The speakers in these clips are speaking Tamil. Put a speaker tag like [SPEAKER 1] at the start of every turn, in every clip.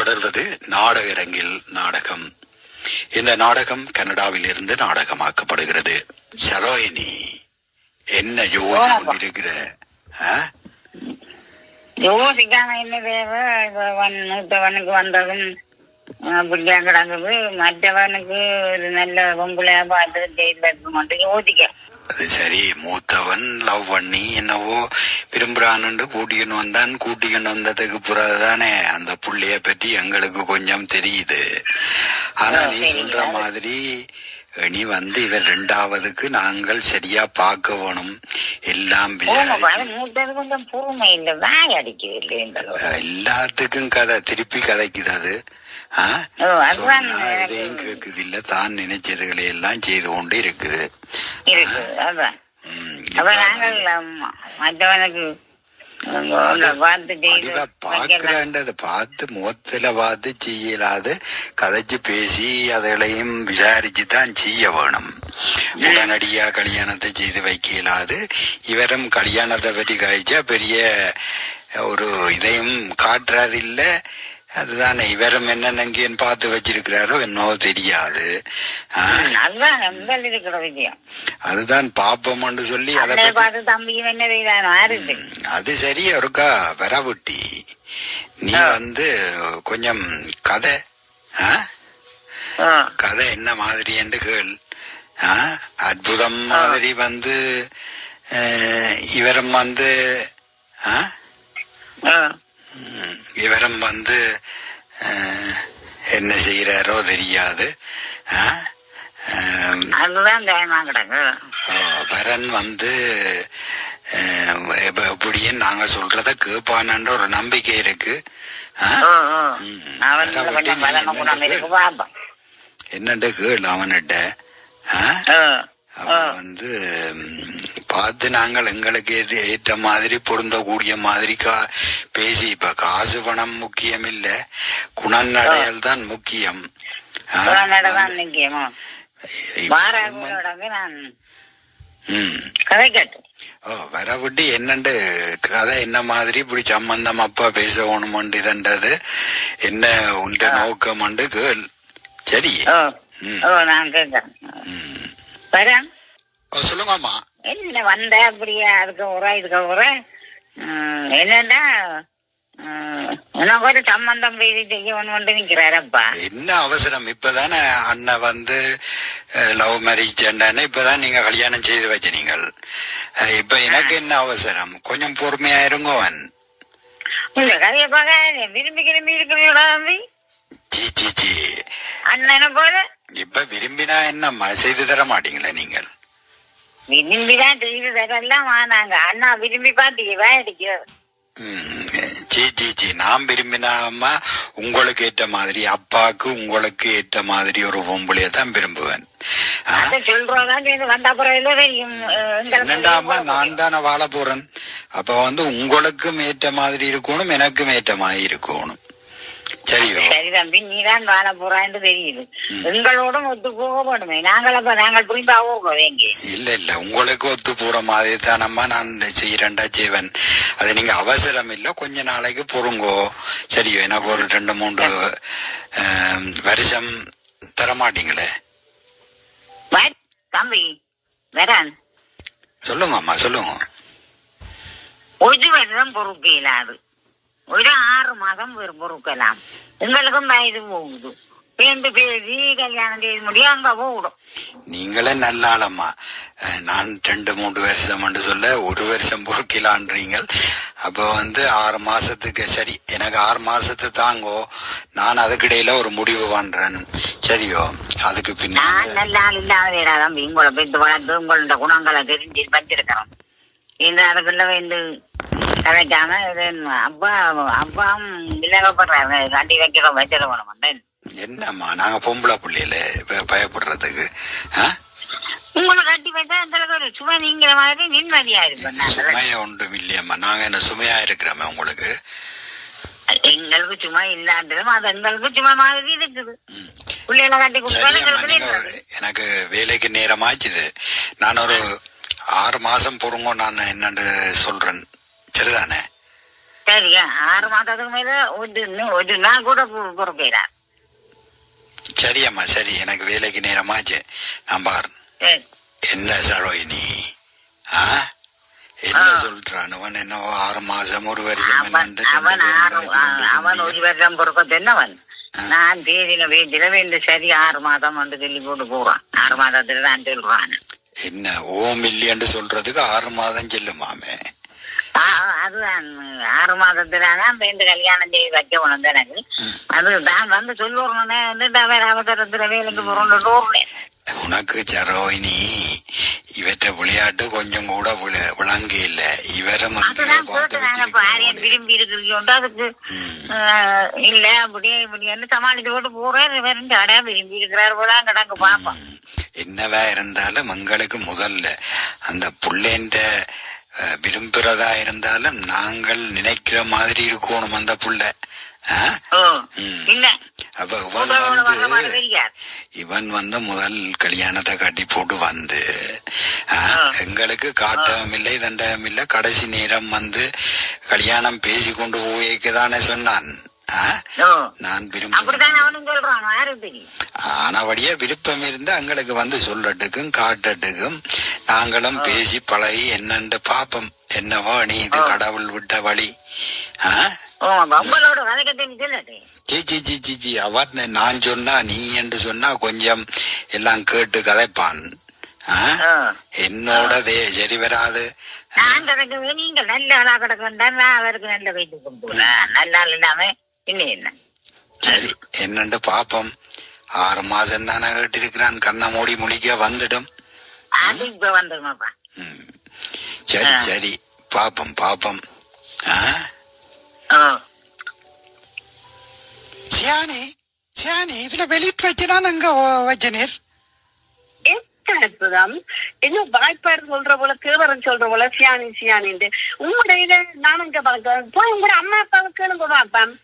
[SPEAKER 1] தொடர்வது நாடகரங்கில் நாடகம். இந்த நாடகம் கனடாவில் இருந்து நாடகமாக்கப்படுகிறது. சரோயினி, என்ன யோசிச்சு கொண்டிருக்கிற?
[SPEAKER 2] யோசிக்காம என்ன தேவை? மூத்தவனுக்கு வந்ததும் அப்படியா கிடக்குது, மற்றவனுக்கு ஒரு நல்ல பொம்பளையா பார்த்து செய்து மட்டும் யோசிக்க.
[SPEAKER 1] அது சரி, மூத்தவன் லவ் பண்ணி என்னவோ விரும்புறான்னு கூட்டிக்கணும் வந்தான். கூட்டிக்கணும் வந்ததுக்கு பிறகுதானே அந்த புள்ளைய பற்றி எங்களுக்கு கொஞ்சம் தெரியுது. ஆனா நீ சொல்ற மாதிரி நீ வந்து இவர் ரெண்டாவதுக்கு நாங்கள் சரியா பார்க்க வேணும் எல்லாம்.
[SPEAKER 2] கொஞ்சம் பொறுமை இல்லை, வாய் அடிக்குது
[SPEAKER 1] எல்லாத்துக்கும் கதை திருப்பி கதைக்குது. அது இதையும் கேக்குது இல்ல, தான் நினைச்சதுகளை எல்லாம் செய்து கொண்டு இருக்குது. பார்த்து முகத்துல பார்த்து செய்யலாது, கதைச்சு பேசி அதைகளையும் விசாரிச்சுதான் செய்ய வேணும். உடனடியா கல்யாணத்தை செய்து வைக்கலாது. இவரும் கல்யாணத்தை பற்றி கழிச்சா பெரிய ஒரு இதையும் காட்டுறாரு இல்ல. அதுதானே, இவரும் என்னன்னு பார்த்து வச்சிருக்கிறாரோ என்னவோ தெரியாது. அதுதான் பாப்போம்னு சொல்லி அது சரி. ஒருக்கா வரவிட்டி நீ வந்து கொஞ்சம் கதை கதை என்ன மாதிரி என்று கேள். அற்புதம் மாதிரி வந்து இவரும் வந்து இவரும் வந்து என்ன செய்யறாரோ தெரியாது. வரன் வந்து எப்படியும் நாங்க சொல்றத கேட்பானன்ற ஒரு நம்பிக்கை இருக்கு. என்னண்டு கேள் அவன்கிட்ட. அப்ப வந்து பார்த்து நாங்கள் எங்களுக்கு ஏற்ற மாதிரி பொருந்தக்கூடிய மாதிரி பேசி, இப்ப காசு பணம் முக்கியம் இல்ல, குணநடையால் தான் முக்கியம். வரவிட்டு என்னண்டு கதை என்ன மாதிரி இப்படி சம்பந்தம் அப்பா பேசணும்னு இதன்றது என்ன உண்ட நோக்கம் கேள். சரி, சொல்லுங்கம்மா.
[SPEAKER 2] என்ன வந்த அப்படியா? அதுக்கு இதுக்கு என்னன்னா உனக்கு ஒரு சம்பந்தம் செய்யணும் நிக்கிறாரப்பா.
[SPEAKER 1] என்ன அவசரம்? இப்பதானே அண்ணன் வந்து லவ் மேரேஜ் இப்பதான் நீங்க கல்யாணம் செய்து வச்ச நீங்கள். இப்ப எனக்கு என்ன அவசரம்? கொஞ்சம் பொறுமையா இருங்கோவன்.
[SPEAKER 2] இல்ல கதையப்பாக விரும்பி கிளம்பி இருக்கிறீங்களா தம்பி? அண்ணனை போல
[SPEAKER 1] இப்ப விரும்பினா என்னம்மா செய்து தர மாட்டீங்களா நீங்கள்?
[SPEAKER 2] விரும்பிதான் செய்து தரலாம். நாங்க அண்ணா விரும்பி பாத்தீங்க அடிக்கிறது.
[SPEAKER 1] நான் விரும்பினாமா உங்களுக்கு ஏற்ற மாதிரி, அப்பாவுக்கு உங்களுக்கு ஏற்ற மாதிரி ஒரு பொம்பளைய தான் விரும்புவேன். என்னண்டாமா நான் தானே வாழ போறேன். அப்ப வந்து உங்களுக்கும் ஏற்ற மாதிரி இருக்கணும், எனக்கும் ஏற்ற மாதிரி இருக்கணும்.
[SPEAKER 2] சரி தம்பி, நீதான் வாழ போறான்னு தெரியுது. எங்களோடும் ஒத்து போக போடுமே. நாங்கள் புரிந்தா வேங்க.
[SPEAKER 1] இல்ல உங்களுக்கு ஒத்து போற மாதிரி தானம்மா நான் செய்யறேன்டா செய்வேன். அது நீங்க அவசரம் இல்ல, கொஞ்ச நாளைக்கு பொறுங்கோ. சரியோ? எனக்கு ஒரு 2-3 வருஷம் தரமாட்டீங்களே
[SPEAKER 2] தம்பி? வரான்
[SPEAKER 1] சொல்லுங்கம்மா, சொல்லுங்க.
[SPEAKER 2] ஒரு வருடம் பொறுப்பு இல்லாது, ஒரு 6 மாதம் பொறுக்கலாம். உங்களுக்கும் வயது போகுது, பேந்து பேசி கல்யாணம் செய்ய முடியும், அங்க போடும்.
[SPEAKER 1] நீங்களே நல்ல ஆளம்மா. நான் 2-3 வருஷம் சொல்ல 1 வருஷம் பொறுக்கலான்றீங்க. அப்ப வந்து 6 மாசத்துக்கு சரி, எனக்கு 6 மாசத்து தாங்கோ. நான் அதுக்கிடையில ஒரு முடிவு பண்றேன். சரியோ? அதுக்கு பின்னாடி
[SPEAKER 2] நல்ல ஆள் இல்லாத தம்பி, உங்களை பெற்று வளர்த்து உங்களோட குணங்களை தெரிஞ்சு வச்சிருக்கிறோம். இந்த அதுக்குள்ள வந்து கதைக்காம அப்பாவும் விலகப்படுறாங்க. கட்டி வைக்கிறோம், வச்சிருக்கணும்.
[SPEAKER 1] என்னம்மா நாங்க பொம்பளை பிள்ளையில பயப்படுறதுக்கு?
[SPEAKER 2] உங்களை கட்டி வைத்தா எங்களுக்கு ஒரு சுமை நீங்கிற மாதிரி நிம்மதியா இருக்கும்.
[SPEAKER 1] சுமையா ஒன்றும் இல்லையம்மா, நாங்க என்ன சுமையா இருக்கிறோமே உங்களுக்கு?
[SPEAKER 2] எங்களுக்கு சும்மா இல்லாண்டதும் அது எங்களுக்கு சும்மா மாதிரி இருக்குது. பிள்ளைகளை கட்டி கொடுத்தாலும்
[SPEAKER 1] எனக்கு வேலைக்கு நேரமாச்சுது. நான் ஒரு 6 மாசம் பொறுங்க, நான் என்னன்னு சொல்றேன். சரிதானே?
[SPEAKER 2] சரியா 6 மாதத்துக்கு மேல ஒரு நாள் கூட பொறுப்பேறார்.
[SPEAKER 1] சரியம்மா சரி, எனக்கு வேலைக்கு நேரமாச்சு, நான் பாரு. என்ன சரோயினி என்ன சொல்றான் அவன்? என்ன 6 மாசம் 1 வருஷம்
[SPEAKER 2] அவன் 1 வருஷம் பொறுப்ப தென்னவன். நான் தேதியில வேண்டிய சரி 6 மாதம் வந்து சொல்லி போட்டு போறான். 6 மாதத்துல தான் சொல்றான்.
[SPEAKER 1] என்ன மில்லியன் சொல்றதுக்கு 6 மாதம் செல்லுமாமே.
[SPEAKER 2] அதுதான் 6 மாதத்துலதான் இந்த கல்யாணம் செய்து வைக்க உணர்ந்து எனக்கு அது தான் வந்து சொல்லுறேன். வேற அவசரத்துல வேலைக்கு போறோம்.
[SPEAKER 1] உனக்கு சரோயினி இவற்ற விளையாட்டு கொஞ்சம் கூட விளங்கு இல்ல. இவரும்
[SPEAKER 2] விரும்பி இருக்கிறோம் அதுக்கு இல்ல அப்படியே இப்படின்னு சமாளிச்சு போட்டு போறேன். அடையா விரும்பி இருக்கிறார் போல கிடக்கு பாப்போம்.
[SPEAKER 1] என்னவா இருந்தாலும் எங்களுக்கு முதல்ல அந்த புள்ளேன்ற விரும்புறதா இருந்தாலும் நாங்கள் நினைக்கிற மாதிரி இருக்கணும் அந்த புள்ள. அப்ப இவன் வந்து முதல் கல்யாணத்தை கட்டி போட்டு வந்து எங்களுக்கு காட்டவும் இல்லை தண்டகம் இல்லை. கடைசி நேரம் வந்து கல்யாணம் பேசி கொண்டு போய்க்குதானே சொன்னான். நான் ஆனபடியே விருப்பம் இருந்தா எங்களுக்கு வந்து சொல்லட்டுக்கும் காட்டட்டுக்கும் நாங்களும் பேசி பழகி என்னன்னு பாப்போம். என்னவோ நீ இது கடவுள் விட்ட வழி. அவர் நான் சொன்னா நீ என்று சொன்னா கொஞ்சம் எல்லாம் கேட்டு கதைப்பான். என்னோட சரி வராது.
[SPEAKER 2] நீங்கள் நல்ல ஆளா கிடக்கு அவருக்கு நல்ல வைத்து கொண்டு நல்ல ஆள் இல்லாம என்ன
[SPEAKER 1] சரி என்னண்டு பாப்போம். 6 மாசம் தானே கேட்டிருக்கிறான். கண்ணை மூடி முடிக்க வந்துடும். சரி சரி பாப்போம் பாப்போம். சியானி சியானி இதுல வெளியிட்டு வச்சுதான் அங்க வச்சனீர்.
[SPEAKER 3] அற்புதம். இன்னும் வாய்ப்பாடு சொல்ற போல கேவரம் சொல்ற போல சியானி சியானின்னு உங்களுடைய நானும் இங்க பார்க்கிறேன். போய் உங்களோட அம்மா அப்பாவை கேளுங்க பாப்பேன்.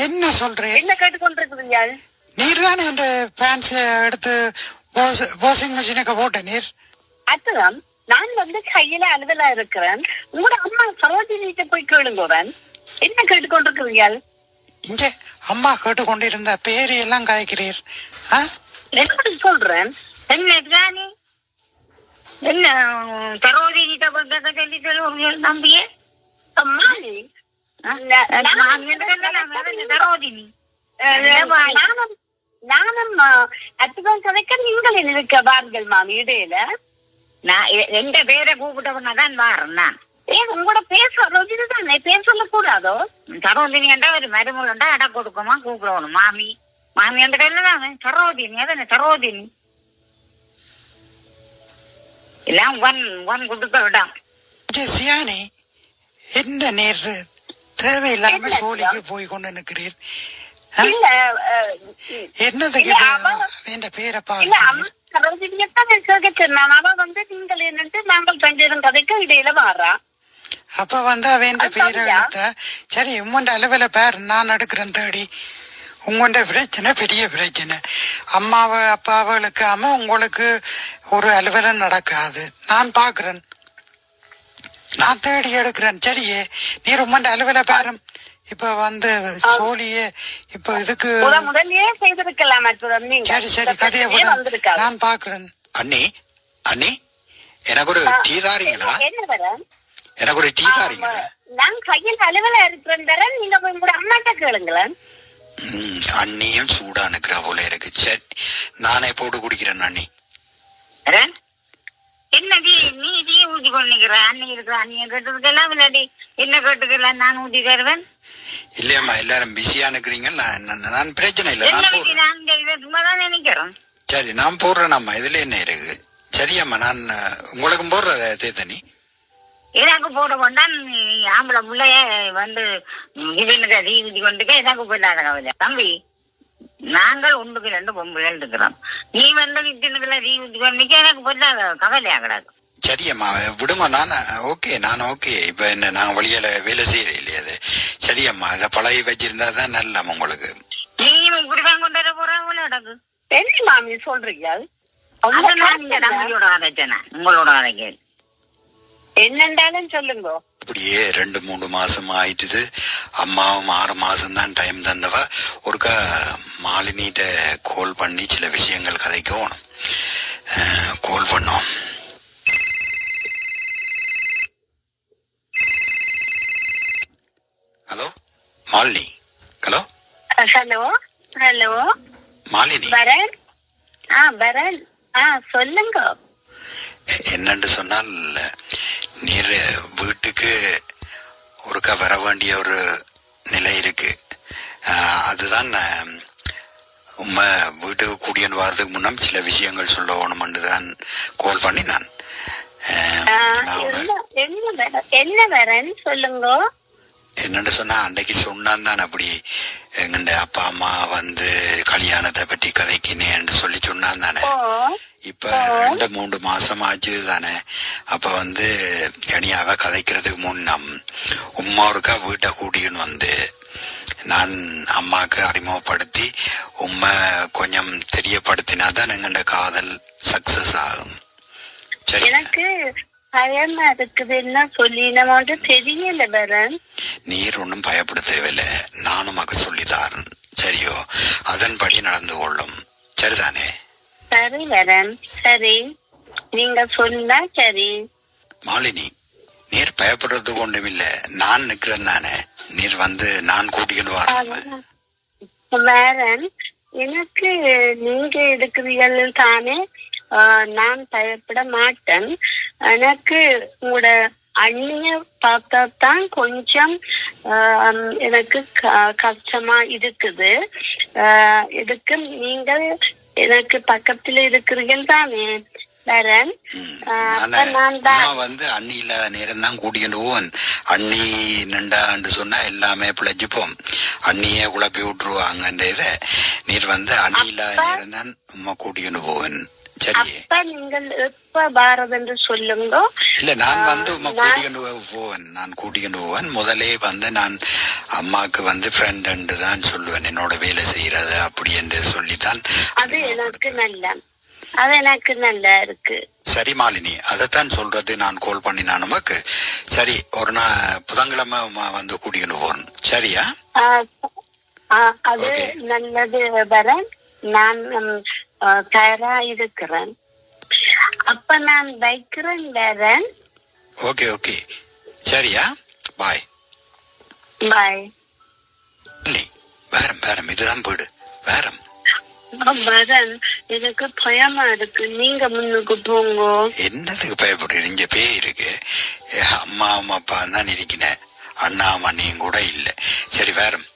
[SPEAKER 1] என்ன சொல்றேன்?
[SPEAKER 3] என்ன கேட்டுக்கொண்டிருக்குதுங்க?
[SPEAKER 1] நீர் தானே அந்த பேண்ட்ஸ் எடுத்து வாஷிங் மிஷினுக்கு போட்ட நீர்.
[SPEAKER 3] அற்புதம். நான் வந்து கையில அலுவலா இருக்கிறேன். உங்களோட அம்மா சரோஜினிட்ட போய் கேளுங்கவன். என்ன கேட்டுக்கொண்டிருக்குதுங்க?
[SPEAKER 1] இங்க அம்மா கேட்டுக்கொண்டிருந்த பேரு எல்லாம் காய்க்கிறீர்.
[SPEAKER 3] என்ன சொல்றேன்?
[SPEAKER 2] என்ன என்ன சரோஜினிட்ட சொல்லி சொல்லி நம்பியே
[SPEAKER 3] அம்மானி நானும் அற்புதம் கதைக்க நீங்கள் இருக்க வாருங்கள் மாமி இடையில.
[SPEAKER 2] நான் எந்த பேரை கூப்பிட்டவனாதான் வாரேன். நான்
[SPEAKER 3] உங்களோட பேர் சரோஜினி தானே? பேர் சொல்ல கூடாதோ?
[SPEAKER 2] சரோஜினி என்றா ஒரு மருமகண்டா அடை கொடுக்குமா கூப்பிடணும். மாமி மாமி என்ற கையில சரோஜினி அதானே சரோஜினி எல்லாம் ஒன் கொடுக்க விடாம்.
[SPEAKER 1] சியானி என்ன நேர் தேவையில்லாம சோழிக்கு போய் கொண்டு நிற்கிறீர். என்னதுக்கு பேரை அப்ப வந்து அவன் பேரை எடுத்த சரி உம்மண்ட அளவுல பேர் நான் எடுக்கிறேன் தேடி. உங்கள்ட பிரச்சனை பெரிய பிரச்சனை. அம்மாவை அப்பாவளுக்காம உங்களுக்கு ஒரு அலுவலம் நடக்காது. நான் பாக்குறேன், நான் தேடி எடுக்கிறேன். சரியே நீ ரொம்ப அலுவல பேரும் இப்ப வந்து சோழியே இப்ப இதுக்கு
[SPEAKER 3] முதல்லயே செய்திருக்கலாம்.
[SPEAKER 1] சரி சரி கதையை நான் பாக்குறேன். அண்ணி அண்ணி எனக்கு ஒரு டீ தாரீங்களா? எனக்கு ஒரு டீ தாரீங்களா?
[SPEAKER 3] நான் கையில் அலுவலா இருக்கிறேன். நீங்க உங்களோட அம்மாட்ட கேளுங்களேன்.
[SPEAKER 1] அண்ணியும் சூடா நிக்கிறா போல இருக்கு. சரி நானே போட்டு குடிக்கிறேன். அண்ணி
[SPEAKER 2] என்ன நீ டீ ஊத்தி கொண்டிருக்கிற அண்ணி இருக்கிற அண்ணிய கேட்டதுக்கெல்லாம் இல்லாடி என்ன கேட்டுக்கலாம் நான் ஊத்தி தருவேன்.
[SPEAKER 1] இல்லையம்மா எல்லாரும் பிஸியா நிக்கிறீங்க. நான் பிரச்சனை இல்லை,
[SPEAKER 2] சும்மாதான் நினைக்கிறேன்.
[SPEAKER 1] சரி நான் போடுறேன். அம்மா இதுல என்ன இருக்கு? சரியம்மா நான் உங்களுக்கும் போடுறத தேத்தனி
[SPEAKER 2] எனக்கு போட கொண்டான். ஆம்பளை பிள்ளைய வந்து இவனுக்கு டீ ஊத்தி கொண்டுக்க எனக்கு போயிடாத கவலை. தம்பி நாங்கள் 1க்கு 2 பொம்புகள் இருக்கிறோம். நீ வந்து நித்தினதுல டீ ஊத்தி கொண்டுக்க எனக்கு போயிடாத கவலையா கிடாது.
[SPEAKER 1] சரியம்மா விடுங்க. நான் ஓகே. இப்ப என்ன நான் வழியில வேலை செய்யறேன் இல்லையா? அது சரியம்மா அதை பழகி வச்சிருந்தா தான் நல்ல உங்களுக்கு.
[SPEAKER 2] நீ இப்படிதான் கொண்டு வர போறாங்க நடக்கு.
[SPEAKER 3] என்ன மாமி சொல்றீங்க?
[SPEAKER 2] தம்பியோட ஆலோசனை உங்களோட ஆலோசனை
[SPEAKER 3] என்னண்டாலும் சொல்லுங்க.
[SPEAKER 1] அப்படியே 2-3 மாசம் ஆயிட்டுது. அம்மாவும் 6 மாசம் தான் டைம் தந்தவ. ஒருக்கா மாலினிட்ட கால் பண்ணி சில விஷயங்கள் கதைக்கணும். கால் பண்ணோம். Hello Malini. Hello
[SPEAKER 3] hello hello
[SPEAKER 1] Malini.
[SPEAKER 3] பரன். பரன். சொல்லுங்க.
[SPEAKER 1] என்னன்னு சொன்னால் நீர் வீட்டுக்கு ஒருக்கா வர வேண்டிய ஒரு நிலை இருக்கு. அதுதான் உண்மை. வீட்டுக்கு கூடியன்னு வர்றதுக்கு முன்னம் சில விஷயங்கள் சொல்லணும்னு தான் கால் பண்ணி நான்
[SPEAKER 3] என்ன வரேன் சொல்லுங்க.
[SPEAKER 1] என்னன்னு சொன்னா அன்றைக்கு சொன்னான் தான் அப்படி எங்கண்ட அப்பா அம்மா வந்து கல்யாணத்தை பற்றி கதைக்கினேன்னு சொல்லி சொன்னான் தானே. இப்ப 2-3 மாசம் ஆச்சு தானே. அப்ப வந்து இனியாவ கதைக்கிறதுக்கு முன்னம் உம்மா ஒருக்கா வீட்டை கூட்டின்னு வந்து நான் அம்மாவுக்கு அறிமுகப்படுத்தி உண்மை கொஞ்சம் தெரியப்படுத்தினாதான் எங்கண்ட காதல் சக்சஸ் ஆகும். சரி,
[SPEAKER 3] எனக்கு பயமா இருக்குதுன்னா சொல்லினோட தெரியல வரேன்.
[SPEAKER 1] நீர் ஒன்றும் பயப்பட தேவையில்லை. நானும் மக சொல்லிதாரன். சரியோ, அதன்படி நடந்து கொள்ளும். சரிதானே?
[SPEAKER 3] சரி வரேன். சரி, நீங்க சொன்னா சரி.
[SPEAKER 1] மாலினி, நீர் பயப்படுறதுக்கு ஒன்றும் இல்லை. நான் நிக்கிறேன் தானே. நீர் வந்து நான் கூட்டிக்கிட்டு வரேன்.
[SPEAKER 3] வரேன். எனக்கு நீங்க எடுக்கிறீர்கள் தானே. நான் பயப்பட மாட்டேன். எனக்கு உங்களோட அண்ணிய பார்த்தாதான் கொஞ்சம் எனக்கு கஷ்டமா இருக்குது. இதுக்கு நீங்கள் எனக்கு பக்கத்துல இருக்கிறீர்கள் தானே. வரேன்.
[SPEAKER 1] வந்து அண்ணி இல்லாத நேரம் தான் கூட்டிக்கிட்டு போவன். அண்ணி நின்றான்னு சொன்னா எல்லாமே பிழைச்சுப்போம். அண்ணியே குழப்பி விட்டுருவாங்க. இதை நீர் வந்து அண்ணி இல்லாத நேரம் தான் உமா கூட்டிக்கிட்டு போவன்.
[SPEAKER 3] அப்ப நீங்கள் எப்ப பாரத் என்று சொல்லுங்க.
[SPEAKER 1] இல்ல, நான் வந்து கூட்டிக்கிட்டு போவேன். முதலே வந்து நான் அம்மாக்கு வந்து ஃப்ரெண்ட் தான் சொல்லுவேன். என்னோட வேலை செய்யறது அப்படி என்று சொல்லித்தான்.
[SPEAKER 3] அது எனக்கு நல்லா இருக்கு.
[SPEAKER 1] சரி மாலினி, அதைத்தான் சொல்றது. நான் கால் பண்ணினா நமக்கு. சரி, ஒரு நாள் புதன்கிழமை வந்து கூட்டிக்கிட்டு போறேன். சரியா?
[SPEAKER 3] அது நல்லது வரேன். நான் தயாரா இருக்கிறேன். அப்ப நான் வைக்கிறேன் வரேன்.
[SPEAKER 1] ஓகே ஓகே, சரியா? பாய்
[SPEAKER 3] பாய்.
[SPEAKER 1] வேறம் இதுதான் போயிடு. வேறம்
[SPEAKER 3] வரேன். எனக்கு பயமா இருக்கு. நீங்க முன்னுக்கு போங்க.
[SPEAKER 1] என்னதுக்கு பயப்படுறீங்க? இங்க பேய் இருக்கு. அம்மா அப்பா தான் இருக்கிறேன். அண்ணா அண்ணியும் கூட இல்ல. சரி, வேறம்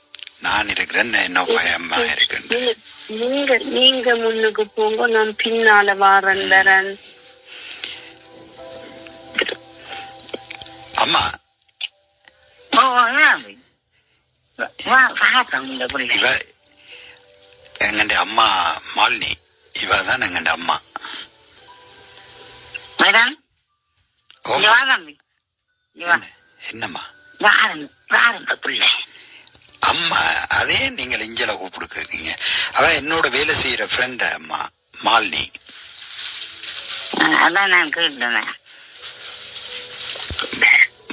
[SPEAKER 1] நான் இருக்கிறேன். என்ன பயமா இருக்கு?
[SPEAKER 3] நீங்க முன்னுக்கு போங்க. நான் பின்னால வரேன்.
[SPEAKER 1] அம்மா எங்கண்ட அம்மா மாலினி. இவதான் எங்கண்ட அம்மா. என்னம்மா அம்மா? அதே நீங்கள் இஞ்சல கூப்பிடுக்கீங்க. அவ என்னோட வேலை செய்யற ஃப்ரெண்ட் அம்மா மாலினி.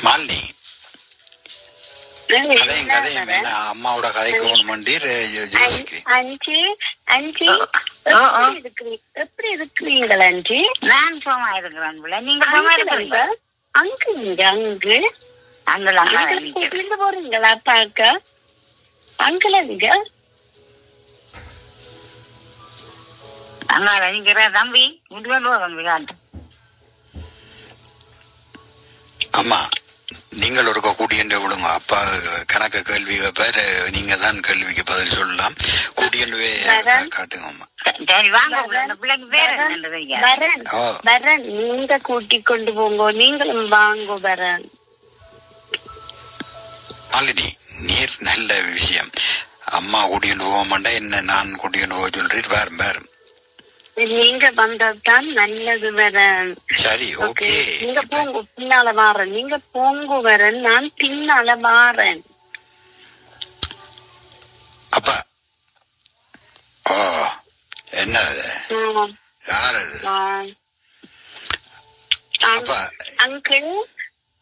[SPEAKER 1] மாலினி அம்மாவோட கதைக்கு
[SPEAKER 3] எப்படி இருக்கிறீங்களா அஞ்சி?
[SPEAKER 2] நான் சும்மா இருக்கிறேன். நீங்க
[SPEAKER 3] அங்கு போறீங்களா பாக்க? அங்குல நீங்க
[SPEAKER 2] தம்பி தம்பி காட்டு.
[SPEAKER 1] அம்மா, நீங்கள் ஒருக்க கூட்டியண்டு விடுங்க. அப்பா கணக்க கேள்வி பேர் நீங்க தான் கேள்விக்கு பதில் சொல்லலாம். கூட்டியண்டு காட்டுங்க அம்மா.
[SPEAKER 3] நீங்க கூட்டி கொண்டு போங்க. நீங்களும் வாங்க வரேன்.
[SPEAKER 1] மாலினி, நீர் நல்ல விஷயம். அம்மா கூட்டியண்டு போக மாட்டேன். என்ன நான் கூட்டியண்டு போக சொல்றீர். வேறும்
[SPEAKER 3] நீங்க வந்ததுதான் நல்லது வரேன்.
[SPEAKER 1] சரி, ஓகே.
[SPEAKER 3] நீங்க போங்க, பின்னால வாரேன். நீங்க போங்க வரேன். நான் பின்னால வாரேன்.
[SPEAKER 1] அப்பா என்னது? யார் அது?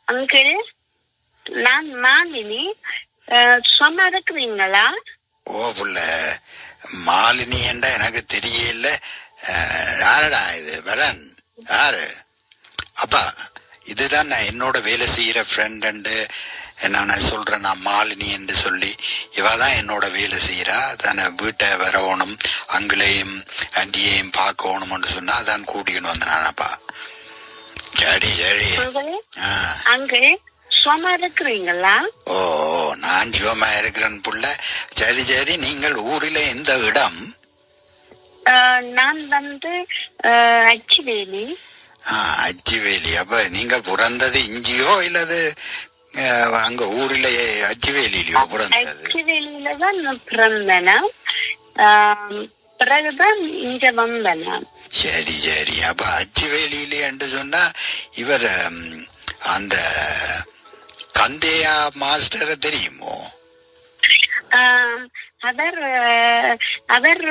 [SPEAKER 3] அங்கிள் நான் மாலினி. சும்மா இருக்கிறீங்களா?
[SPEAKER 1] ஓ புள்ள மாலினி என்றா எனக்கு தெரியல. யாரடா இது வரன் யாரு? அப்பா இதுதான் நான் என்னோட வேலை செய்யற ஃப்ரெண்டு. நான் சொல்றேன் நான் மாலினி என்று சொல்லி. இவதான் என்னோட வேலை செய்யறா. தானே வீட்டை வரணும், அங்களையும் ஆண்டியையும் பார்க்கணும்னு சொன்னா அதான் கூட்டிக்கணும் வந்தேனாப்பா. சரி சரி.
[SPEAKER 3] அங்கே சும்மா இருக்கிறீங்களா?
[SPEAKER 1] ஓ நான் சும்மா இருக்கிறேன் புள்ள. சரி சரி. நீங்கள் ஊரில எந்த இடம்?
[SPEAKER 3] நான் அச்சுவேலி.
[SPEAKER 1] அச்சுவேலி. அப்ப நீங்க பிறந்தது இஞ்சியோ இல்லது அங்க ஊரிலேயே அச்சுவேலியிலயோ பிறந்தது?
[SPEAKER 3] அச்சுவேலியில தான் பிறந்தனா, பிறகுதான் இங்க வந்தனா.
[SPEAKER 1] சரி சரி. அப்ப அச்சுவேலியில என்று சொன்னா இவர் அந்த கந்தையா மாஸ்டரை தெரியுமோ?
[SPEAKER 3] அவர்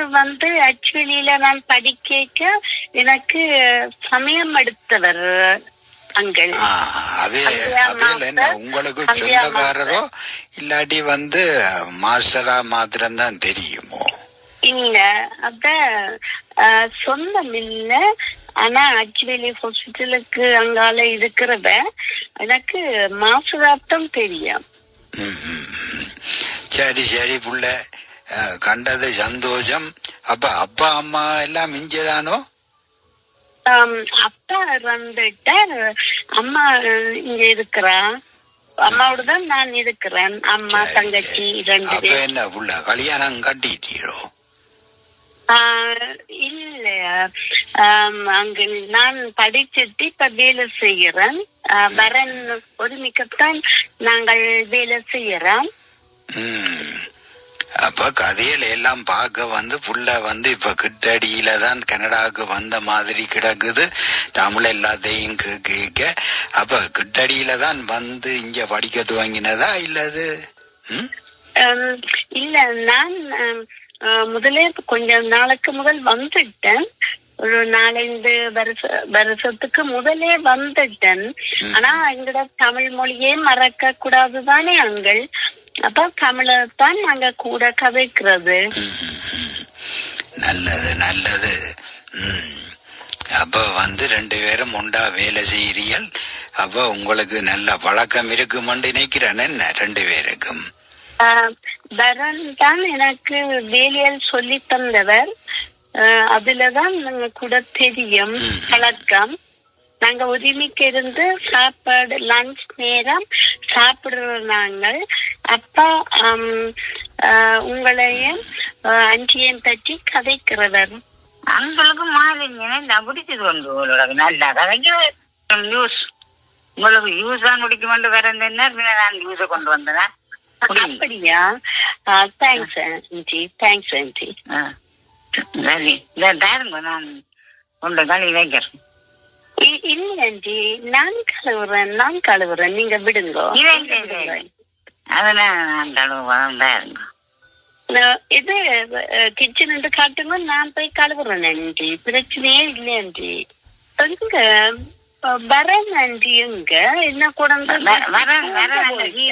[SPEAKER 3] அச்சுவேலியில நான் படிக்க எனக்கு சமயம் எடுத்தவர் அங்கள்.
[SPEAKER 1] என்ன உங்களுக்கு சொந்தக்காரரோ இல்லாட்டி மாஸ்டரா மாத்திரம்தான் தெரியுமோ?
[SPEAKER 3] இல்ல அத சொந்தம் இல்ல. ஆனா அச்சுவேலி ஹாஸ்பிட்டலுக்கு அங்கால இருக்கிறத எனக்கு மாசுராப்தம் தெரியும்.
[SPEAKER 1] சரி சரி புள்ள, கண்டது சந்தோஷம். அப்ப அப்பா அம்மா எல்லாம் இங்கதானோ?
[SPEAKER 3] அப்பா இறந்துட்டார், அம்மா இங்க இருக்கிறா. அம்மாவோடதான் நான் இருக்கிறேன். அம்மா தங்கச்சி 2 பேர்.
[SPEAKER 1] என்ன புள்ள கல்யாணம் கட்டிட்டீரோ?
[SPEAKER 3] இல்ல அங்க நான் படிச்சுட்டு இப்ப வேலை செய்யறேன். வரன் ஒருமிக்கத்தான் நாங்கள் வேலை செய்யறோம்.
[SPEAKER 1] அப்ப கதையில எல்லாம் பார்க்க புள்ள இப்ப கிட்டடியில தான் கனடாவுக்கு வந்த மாதிரி கிடக்குது. தமிழ் எல்லாத்தையும் கேட்க அப்ப கிட்டடியில தான் இங்க படிக்க துவங்கினதா இல்லது?
[SPEAKER 3] இல்ல நான் முதலே கொஞ்ச நாளுக்கு முதல் வந்துட்டேன். ஒரு 4-5 வருஷத்துக்கு முதலே வந்துட்டேன். ஆனா எங்கட தமிழ் மொழியே மறக்க கூடாதுதானே அங்கள். அப்ப தமிழத்தான் நாங்க கூட கதைக்கிறது.
[SPEAKER 1] நல்லது நல்லது. அப்ப 2 பேரும் உண்டா வேலை செய்கிறீர்கள். அப்ப உங்களுக்கு நல்ல பழக்கம் இருக்குமென்று நினைக்கிறேன். என்ன 2 பேருக்கும்?
[SPEAKER 3] வரன் தான் எனக்கு வேலையில் சொல்லி தந்தவர். அதுலதான் நாங்க கூட தெரியும் பழக்கம். நாங்க ஒருமிக்க இருந்து சாப்பாடு லஞ்ச் நேரம் சாப்பிடுறோம் நாங்கள். அப்பா உங்களையும் அஞ்சியையும் பற்றி கதைக்கிறவர்.
[SPEAKER 2] அங்களுக்கு மாறிங்க பிடிச்சது உங்களுக்கு நல்லா கதைக்கு யூஸ். உங்களுக்கு யூஸ் தான் குடிக்க வரேன். நான் யூஸை கொண்டு வந்தேன்.
[SPEAKER 3] அப்படியா? Thanks aunty, thanks aunty.
[SPEAKER 2] சரி தாருங்க, நான் கொண்டு கழுவி வைக்கிறேன்.
[SPEAKER 3] இல்ல ஆண்டி, நான் கழுவுறேன், நீங்க விடுங்க.
[SPEAKER 2] அதெல்லாம் நான் கழுவுறேன் தாருங்க.
[SPEAKER 3] இது கிச்சன் காட்டுங்க, நான் போய் கழுவுறேன் ஆண்டி. பிரச்சனையே இல்லை ஆண்டி. எங்க வரேன் ஆண்டி? எங்க என்ன கூட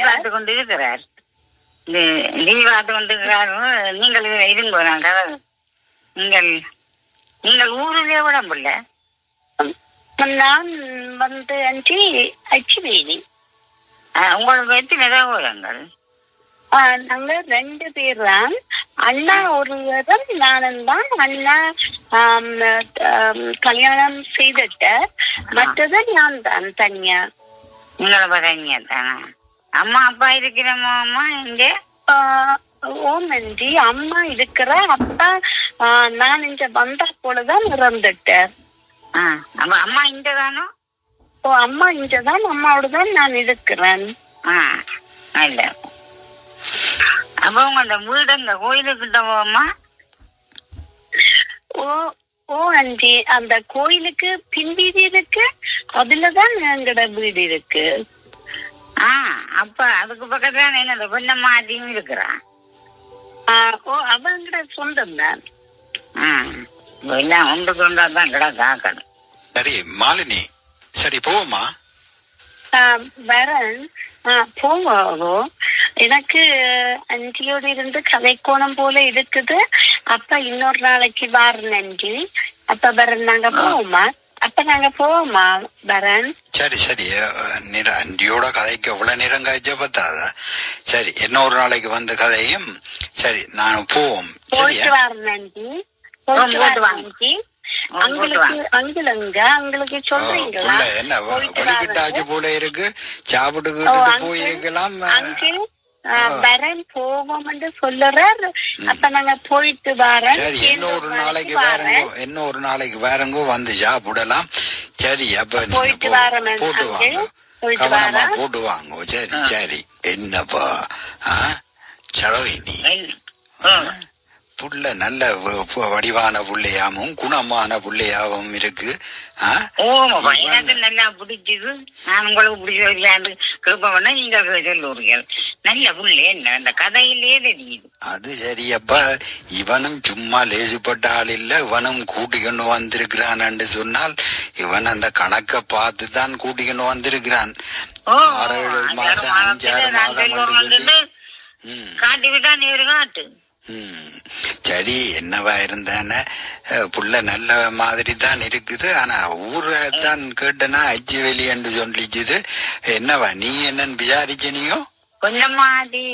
[SPEAKER 2] பார்த்து கொண்டு இருக்கிறார். லீவ் பார்த்து கொண்டு இருக்கிறாரு. நீங்கள் இருங்க, நாங்கள் நீங்கள் ஊரிலே உடம்புல.
[SPEAKER 3] நான் ஆண்டி அச்சுவேலி.
[SPEAKER 2] உங்களுக்கு எத்தனை சகோதரங்கள்?
[SPEAKER 3] நாங்க 2 பேர் தான். அண்ணா ஒருவரும் நானும் தான். அண்ணா கல்யாணம் செய்துட்ட, மற்றது நான் தான் தனியா.
[SPEAKER 2] உங்களோட தனியா தானா? அம்மா அப்பா இருக்கிறோமா? அம்மா இங்க?
[SPEAKER 3] ஓம் நன்றி. அம்மா இருக்கிற. அப்பா நான் இங்க வந்தா போலதான் இறந்துட்டார்.
[SPEAKER 2] அப்ப அம்மா இங்க தானோ?
[SPEAKER 3] அம்மா இங்கதான், அம்மாவோடதான் நான் இருக்கிறேன்.
[SPEAKER 2] இல்ல அப்ப உங்க அந்த வீடு இந்த கோயிலுக்கிட்ட போமா?
[SPEAKER 3] ஓ ஆண்டி, அந்த கோயிலுக்கு பின்வீதி இருக்கு, அதுலதான் எங்கட வீடு இருக்கு.
[SPEAKER 2] அப்ப அதுக்கு பக்கத்துல என்ன பொன்னம்மா ஆட்டியும் இருக்கிறான்.
[SPEAKER 3] அவங்கட சொந்தம் தான்.
[SPEAKER 2] எல்லாம் ஒன்று கொண்டாதான்
[SPEAKER 1] கிடக்கணும். சரி மாலினி, சரி போவோமா?
[SPEAKER 3] வரேன். போவோம். எனக்கு அஞ்சியோடு இருந்து கதைக்கோணம் போல இருக்குது. அப்ப இன்னொரு நாளைக்கு வாரம் நன்றி. அப்ப பரன் நாங்க போவோமா? அப்ப நாங்க போவோமா பரன்?
[SPEAKER 1] சரி சரி, அண்டியோட கதைக்கு எவ்வளவு நேரம் கழிச்ச பத்தாதா? சரி, என்ன ஒரு நாளைக்கு வந்த கதையும் சரி, நான் போவோம்.
[SPEAKER 3] போயிட்டு வாரம் நன்றி. உங்களுக்கு சொல்றீங்களா?
[SPEAKER 1] என்ன வெளிக்கிட்டாச்சு போல இருக்கு, சாப்பிட்டு போயிருக்கலாம்.
[SPEAKER 3] வரேன் போவோம் என்று சொல்லுறார். அப்ப நாங்க போயிட்டு வரேன்.
[SPEAKER 1] சரி, இன்னொரு நாளைக்கு வேறங்கோ வந்து சாப்பிடலாம். சரி, அப்ப
[SPEAKER 3] போயிட்டு வரேன்.
[SPEAKER 1] போட்டு வாங்க, கவனமா போட்டு வாங்க. சரி சரி. என்னப்பா சரோகினி, புள்ள நல்ல வடிவான புள்ளையாவும் குணமான புள்ளையாவும் இருக்கு.
[SPEAKER 2] எனக்கு நல்லா பிடிச்சது. நான் உங்களுக்கு பிடிச்சது கேட்போம்னா நீங்க சொல்லுவீர்கள். நல்ல புள்ளை என்ன அந்த கதையிலே தெரியுது.
[SPEAKER 1] அது சரியப்பா, இவனும் சும்மா லேசுப்பட்ட ஆள் இல்ல. இவனும் கூட்டிக்கொண்டு வந்திருக்கிறான் சொன்னால் இவன் அந்த கணக்கை பார்த்து தான் கூட்டிக்கொண்டு வந்திருக்கிறான். 6-7 மாசம் 5-6 மாதம்
[SPEAKER 2] காட்டிவிட்டா நீ ஒரு காட்டு.
[SPEAKER 1] சரி, என்னவா இருந்தானே புள்ள நல்ல மாதிரி தான் இருக்குது. ஆனா ஊரை தான் கேட்டனா அச்சு வெளி என்று சொல்லிச்சுது. என்னவா நீ என்னன்னு விசாரிச்சனியோ?
[SPEAKER 2] பொன்னமாதி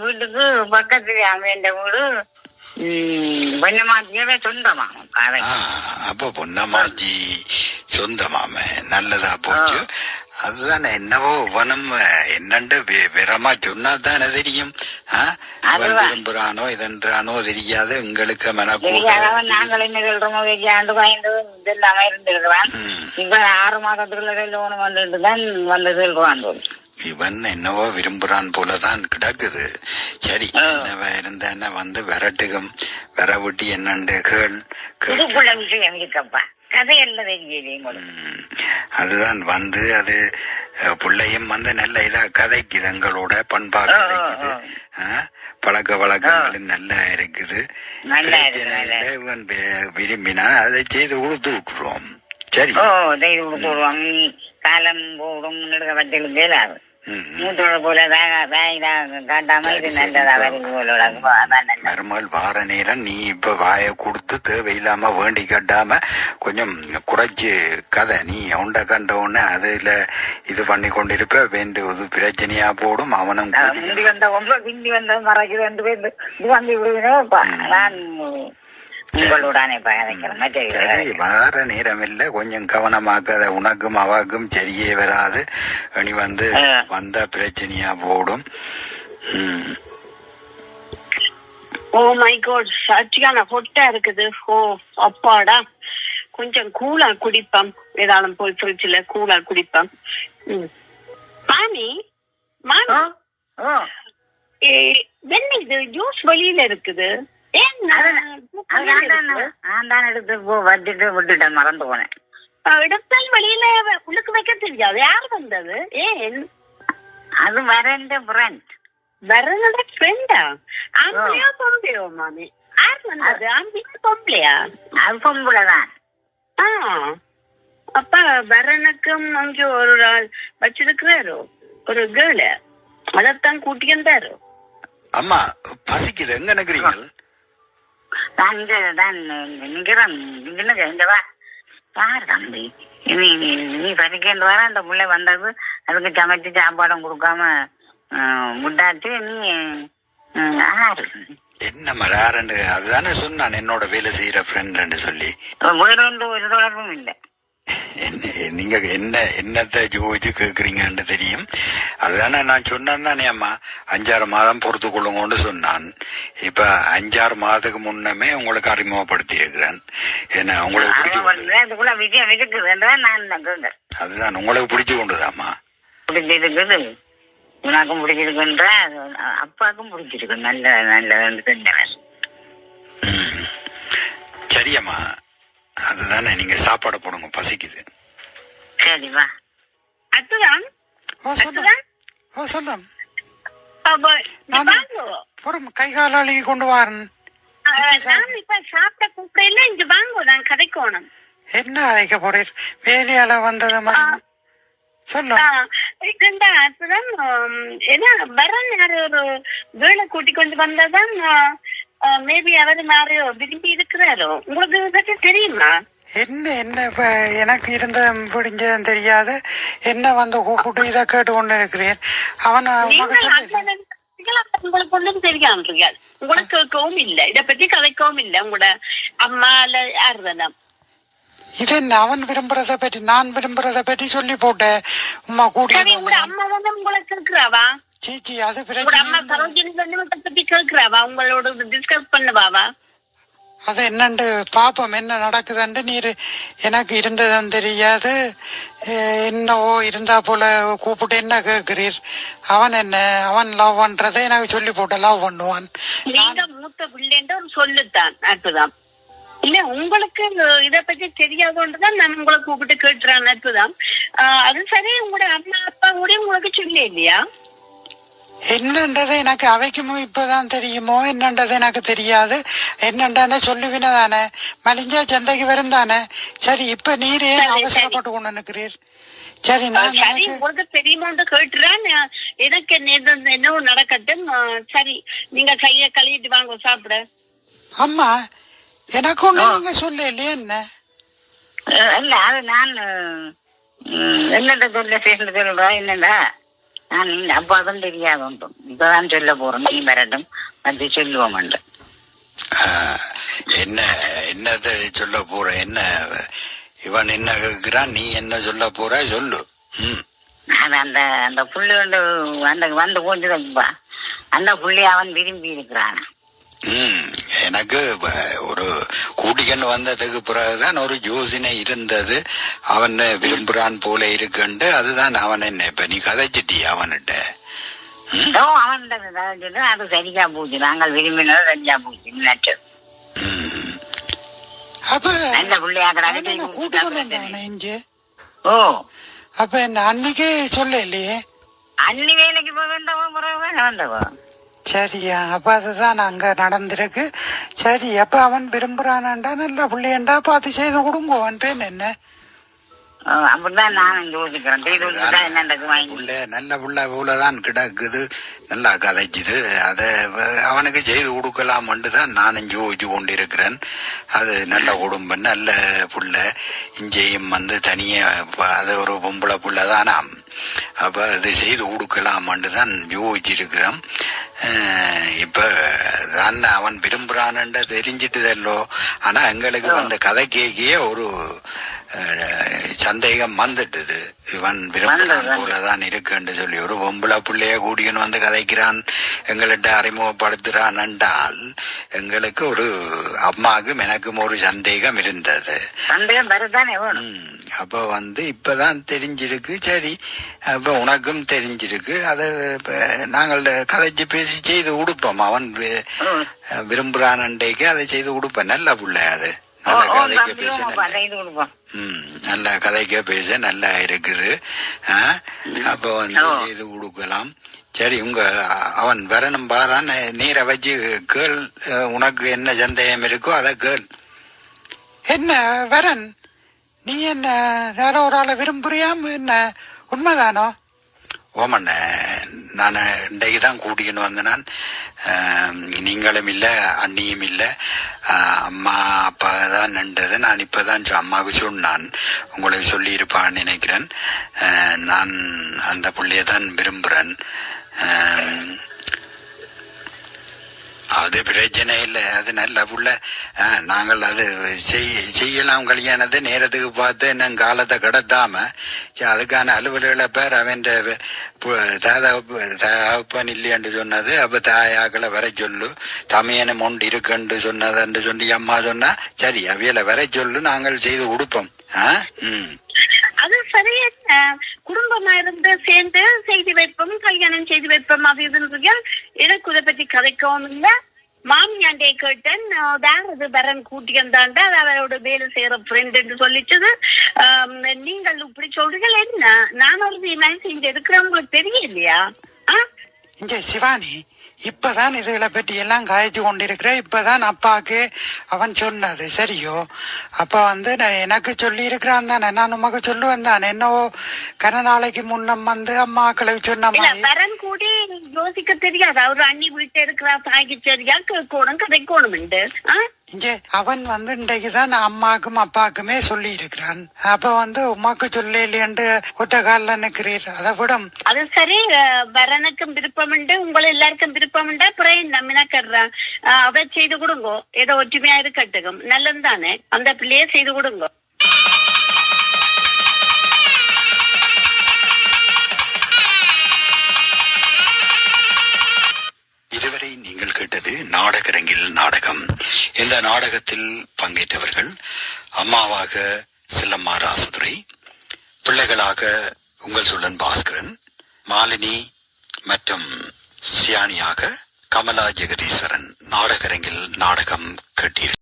[SPEAKER 2] வீட்டுக்கு பக்கத்துல வேண்ட வீடு பொன்னமாத்தியோட சொந்தமாம.
[SPEAKER 1] அப்ப பொன்னமாச்சி சொந்தமாம நல்லதா போச்சு. அதுதானே என்னவோ வனம் என்னண்டு விரமா சொன்னா தானே தெரியும். விரும்புறானோ இதன்றானோ தெரியாது. எங்களுக்கு
[SPEAKER 2] நாங்கள் என்ன சொல்றோமோ ஆண்டு வாய்ந்து இதெல்லாம இருந்திருக்கிறான். இப்ப 6 மாதத்துக்குள்ள லோன் வந்துட்டு தான் வந்து சொல்றான்.
[SPEAKER 1] இவன் என்னவோ விரும்புறான் போலதான் கிடக்குது. சரி, என்னவா இருந்தா வந்து விரட்டுகம் விரவிட்டு என்னண்டு
[SPEAKER 2] விஷயம் இருக்கப்பா.
[SPEAKER 1] அதுதான் வந்து அது பிள்ளையும் வந்து நல்ல இதா கதைக்குது. எங்களோட பண்பா கதைக்குது. பழக்க வழக்கங்களும் நல்லா இருக்குது. விரும்பினா அதை செய்து கொடுத்து விட்டுருவோம். சரி,
[SPEAKER 2] காலம் போடும் வச்சிருந்தேன். மூத்தோட போல காட்டாம இது நல்லதா
[SPEAKER 1] மருமகள் வார நேரம் நீ இப்ப வாய கொடுத்து தேவையில்லாம வேண்டி கட்டாம கொஞ்சம் குறைச்சு கதை நீ உண்ட கண்ட உடனே அதுல இது பண்ணி கொண்டிருப்ப வேண்டியது பிரச்சனையா போடும். அவனும்
[SPEAKER 2] முந்தி வந்த பிந்தி வந்த மறைக்கு 2 பேர் இது வந்து விடுவினப்பா. நான்
[SPEAKER 1] வார நேரம் இல்ல, கொஞ்சம் கவனமாக்காத. உனக்கும் அவாக்கும் சரியே வராது. நீ வந்து வந்த பிரச்சனையா போடும்.
[SPEAKER 3] ஓ மை காட், சட்டியான ஹொட்டா இருக்குது. ஓ அப்பாடா, கொஞ்சம் கூலா குடிப்பம். ஏதாலும் போய் ஃப்ரிட்ஜ்ல கூலா குடிப்பம். மாமி மாமி, என்ன இது ஜூஸ் வெளியில இருக்குது?
[SPEAKER 2] மறந்து போனேன்.
[SPEAKER 3] இடத்தால் வெளியில உள்ளுக்கு வைக்க தெரியாது. யார் வந்தது? ஏன்
[SPEAKER 2] அது வரேன்
[SPEAKER 3] வரனோட ஃப்ரெண்டா? ஆம்பளையா பொம்பளையோ மாமி? யார் வந்தது? ஆம்பளையா பொம்பளையா?
[SPEAKER 2] அது பொம்பளைதான்.
[SPEAKER 3] அப்ப வரனுக்கும் அங்கே ஒரு ஆள் வச்சிருக்கிறாரோ, ஒரு கேர்ள. அதத்தான் கூட்டி வந்தாரோ.
[SPEAKER 1] அம்மா பசிக்குது, எங்க நினைக்கிறீங்க?
[SPEAKER 2] நீ பறிக்கேண்டு வர அந்த பிள்ளை வந்தது. அதுக்கு சமைச்சு சாப்பாடும் கொடுக்காம முட்டாச்சு. நீ
[SPEAKER 1] என்ன மராரண்டு அதுதானே சொன்னான் என்னோட வேலை செய்யற ஃப்ரெண்ட் சொல்லி.
[SPEAKER 2] வேற ஒரு தொடர்பும் இல்லை.
[SPEAKER 1] நீங்க என்னத்தை ஜோதிச்சு கேக்குறீங்கன்னு தெரியும். அதுதானே நான் சொன்னான் தானே அம்மா, 5-6 மாதம் பொறுத்து கொள்ளுங்கன்னு சொன்னான். இப்ப 5-6 மாதத்துக்கு முன்னமே உங்களுக்கு அறிமுகப்படுத்தி இருக்கிறேன். ஏன்னா உங்களுக்கு பிடிச்சு அதுதான் உங்களுக்கு பிடிச்சு கொண்டுதாம்மா.
[SPEAKER 2] பிடிச்சிருக்குது, உனக்கும் பிடிச்சிருக்குன்ற அப்பாவுக்கும் பிடிச்சிருக்கு. நல்ல நல்ல
[SPEAKER 1] சரியம்மா, அதுதானே நீங்க சாப்பாடு போடுங்க, பசிக்குது.
[SPEAKER 2] சரிவா.
[SPEAKER 3] அத்துதான்
[SPEAKER 1] கை கால அழுகி கொண்டு வாரன்.
[SPEAKER 3] சாப்பிட்ட கூப்பிடல, இங்க வாங்க, நான் கதைக்கோணும்.
[SPEAKER 1] என்ன கதைக்க போறீர்? வேலையால வந்தது மாதிரி சொல்லு.
[SPEAKER 3] இதுண்டா இப்பதான் ஏன்னா வரன் யாரு ஒரு வேலை கூட்டி கொண்டு வந்ததான் மேபி அவரு யாரு விரும்பி இருக்கிறாரோ உங்களுக்கு இதை பத்தி தெரியுமா?
[SPEAKER 1] என்ன என்ன இப்ப எனக்கு இருந்த பிடிஞ்சதும் தெரியாது. என்ன வந்து கூப்பிட்டு இதை கேட்டு கொண்டு இருக்கிறேன். அவன்
[SPEAKER 3] உங்களுக்கு ஒன்றும் தெரியாம உங்களுக்கு கேட்கவும் இல்லை, இதை பத்தி கதைக்கவும் இல்லை உங்களோட அம்மா இல்ல யாருதான்.
[SPEAKER 1] இது என்ன அவன் விரும்புறத பற்றி நான் விரும்புறத பற்றி சொல்லி போட்டேன். உமா கூடி
[SPEAKER 3] அம்மா வந்து உங்களை கேட்கிறாவா?
[SPEAKER 1] சீச்சி அது
[SPEAKER 3] அம்மா சரோஜினி பத்தி கேட்கிறாவா? உங்களோட டிஸ்கஸ் பண்ணுவாவா?
[SPEAKER 1] அது என்னண்டு பாப்போம் என்ன நடக்குதுண்டு. நீர் எனக்கு இருந்ததும் தெரியாது. என்னவோ இருந்தா போல கூப்பிட்டு என்ன கேட்கிறீர். அவன் என்ன அவன் லவ் பண்றதை எனக்கு சொல்லி போட்ட லவ் பண்ணுவான்.
[SPEAKER 3] நீங்க மூத்த பிள்ளைன்ற ஒரு சொல்லுத்தான் நட்புதான் இல்ல உங்களுக்கு இதை பத்தி தெரியாதோன்றுதான் நான் உங்களை கூப்பிட்டு கேட்டுறேன் நட்புதான். அது சரி உங்களோட அம்மா அப்பா கூட உங்களுக்கு சொல்ல இல்லையா?
[SPEAKER 1] என்னன்றது எனக்கு அவைக்குமோ இப்பதான் தெரியுமோ என்னன்றது எனக்கு தெரியாது. என்னண்டானே சொல்லுவினதானே மலிஞ்சா சந்தைக்கு வரும் தானே. சரி இப்ப நீர் ஏன் அவசரப்பட்டு கொண்டு நிற்கிறீர்? சரி நான்
[SPEAKER 3] உங்களுக்கு தெரியுமோன்னு கேட்டுறேன். எனக்கு என்ன நடக்கட்டும். சரி நீங்க கைய கழுவிட்டு வாங்க சாப்பிட.
[SPEAKER 1] அம்மா எனக்கு ஒண்ணு நீங்க சொல்ல இல்லையா? என்ன
[SPEAKER 2] இல்ல அது நான் என்னட்ட சொல்ல சேர்ந்து சொல்றேன். என்னடா நான் அப்பாதான் தெரியாது ஒன்றும் இப்பதான் சொல்ல போறேன். நீ வரட்டும் வந்து சொல்லுவோம்.
[SPEAKER 1] என்ன என்னத சொல்ல போற? என்ன இவன் என்ன கேட்கிறான்? நீ என்ன சொல்ல போற சொல்லு.
[SPEAKER 2] நான் அந்த அந்த புள்ளி வந்து அந்த வந்து கொஞ்சம் அந்த புள்ளி அவன் விரும்பி இருக்கிறான்.
[SPEAKER 1] எனக்கு ஒரு கூட்டிக்கண்டு வந்ததுக்கு பிறகுதான் ஒரு யோசனை இருந்தது. அவன் விரும்புறான் போல இருக்குண்டு. அதுதான் அவன் என்ன இப்ப நீ கதைச்சிட்டி அவன்கிட்ட?
[SPEAKER 2] அவன் அது சரியா போச்சு. நாங்கள் விரும்பினது சரியா போச்சு. நட்டு
[SPEAKER 1] அப்ப
[SPEAKER 2] நல்ல பிள்ளையா
[SPEAKER 1] கூட்டு.
[SPEAKER 2] ஓ
[SPEAKER 1] அப்ப என்ன அன்னைக்கே சொல்ல இல்லையே?
[SPEAKER 2] அன்னி வேலைக்கு போக வேண்டவோ.
[SPEAKER 1] சரியா அப்ப அதுதான் அங்க நடந்திருக்கு. சரி அப்ப அவன் விரும்புறானாண்டா நல்ல பிள்ளையண்டா பார்த்து செய்து கொடுங்க. அவன் பேன் என்ன
[SPEAKER 2] அப்படிதான் நான் யோசிக்கிறேன்.
[SPEAKER 1] நல்ல புள்ள போலதான் கிடக்குது. நல்லா கதைக்குது. அதை அவனுக்கு செய்து கொடுக்கலாம்னு தான் நானும் யோசிச்சு கொண்டிருக்கிறேன். அது நல்ல குடும்பம் நல்ல புள்ள. இங்கேயும் வந்து தனியா அது ஒரு பொம்பளை புள்ள தானாம். அப்ப அது செய்து கொடுக்கலாம்னு தான் யோசிச்சிருக்கிறோம். இப்ப தான் அவன் விரும்புறான்னு தெரிஞ்சிட்டுதல்லோ. ஆனா எங்களுக்கு அந்த கதை கேக்கிய ஒரு சந்தேகம் வந்துட்டுது. இவன் விரும்புறான் போலதான் இருக்குன்னு சொல்லி ஒரு பொம்பளை பிள்ளைய கூடியன்னு வந்து கதைக்கிறான் எங்கள்கிட்ட அறிமுகப்படுத்துறான் என்றால் எங்களுக்கு ஒரு அம்மாவுக்கும் எனக்கும் ஒரு சந்தேகம் இருந்தது. அப்ப வந்து இப்பதான் தெரிஞ்சிருக்கு. சரி அப்ப உனக்கும் தெரிஞ்சிருக்கு. அதை நாங்கள் கதைச்சு பேசி செய்து கொடுப்போம். அவன் விரும்புறான்டைக்கு அதை செய்து கொடுப்பேன். நல்ல புள்ள அது. நல்ல கதைக்க பேச நல்ல கதைக்க பேச நல்லா இருக்குது. அப்ப வந்து செய்து கொடுக்கலாம். சரி உங்க அவன் வரணும் பாரான் நீரை வச்சு கேள். உனக்கு என்ன சந்தேகம் இருக்கோ அதை கேள். என்ன வரன் நீ என்ன யாரோ ஒரு ஆளை விரும்புறியாம்? என்ன உண்மைதானோ? ஓமண்ண நான் இன்றைக்கு தான் கூட்டிக்கின்னு வந்தேன். நீங்களும் இல்லை அண்ணியும் இல்லை. அம்மா அப்பா தான் நின்றது. நான் இப்போதான் அம்மாவுக்கு சொன்னான். உங்களுக்கு சொல்லியிருப்பான்னு நினைக்கிறேன். நான் அந்த பிள்ளைய தான் விரும்புகிறேன். அது பிரச்சனை இல்லை. அது நல்ல புள்ள. நாங்கள் அது செய்யலாம். கல்யாணத்தை நேரத்துக்கு பார்த்து என்ன காலத்தை கடத்தாம அதுக்கான அலுவலர்களை பேர் அவன் தகப்பன் இல்லையன்று சொன்னது. அப்ப தாயாக்களை வர சொல்லு. தமையனும் ஒன்று இருக்குன்னு சொன்னதுன்னு சொல்லி அம்மா சொன்னா சரி அவையில வர சொல்லு. நாங்கள் செய்து கொடுப்போம்.
[SPEAKER 3] அது சரியா குடும்பமா இருந்து சேர்ந்து செய்து வைப்போம். கல்யாணம் செய்து வைப்போம். அது இதுன்னு எனக்கு இதை பத்தி கதைக்கவும் இல்லை. மாமியாண்டே கேட்டேன். வேற இது வரன் கூட்டி வந்தாண்டா அவரோட வேலை செய்யற ஃப்ரெண்ட் என்று சொல்லிச்சது. நீங்கள் இப்படி சொல்றீங்க. என்ன நான் ஒரு செஞ்சு எடுக்கிறேன் உங்களுக்கு தெரியலையா?
[SPEAKER 1] சிவானி இப்பதான் இதுகளை பற்றி எல்லாம் காய்ச்சி கொண்டிருக்கிற. இப்பதான் அப்பாவுக்கு அவன் சொன்னது சரியோ. அப்ப வந்து எனக்கு சொல்லி இருக்கிறான் தானே, நான் உமக்கு சொல்லுவேன் தானே. என்னவோ கன நாளைக்கு முன்னம் வந்து அம்மாக்களுக்கு சொன்ன
[SPEAKER 3] வரன் கூட யோசிக்க தெரியாது. அவரு அண்ணி வீட்டு இருக்கிறா தாய்க்கு சரியா கேட்கணும் கதைக்கணும்
[SPEAKER 1] இங்கே அவன் வந்து இன்றைக்குதான் அம்மாக்கும் அப்பாக்குமே சொல்லி இருக்கிறான். அப்ப வந்து உமாக்கு சொல்ல இல்லையண்டு ஒற்ற கால நிக்கிறீர். அதை விட
[SPEAKER 3] அது சரி, வரனுக்கும் விருப்பம் உண்டு, உங்களை எல்லாருக்கும் விருப்பம் உண்டா அப்புறம் நம்பினாக்கறான் அவ செய்து கொடுங்கோ. ஏதோ ஒற்றுமையா இருக்கட்டும், நல்லது தானே. அந்த பிள்ளைய செய்து கொடுங்கோ.
[SPEAKER 1] இதுவரை நீங்கள் கேட்டது நாடகரங்கில் நாடகம். இந்த நாடகத்தில் பங்கேற்றவர்கள் அம்மாவாக செல்லம்மா ராசதுரை, பிள்ளைகளாக உங்கள் சொல்லன் பாஸ்கரன், மாலினி மற்றும் சியானியாக கமலா ஜெகதீஸ்வரன். நாடகரங்கில் நாடகம் கேட்டீர்கள்.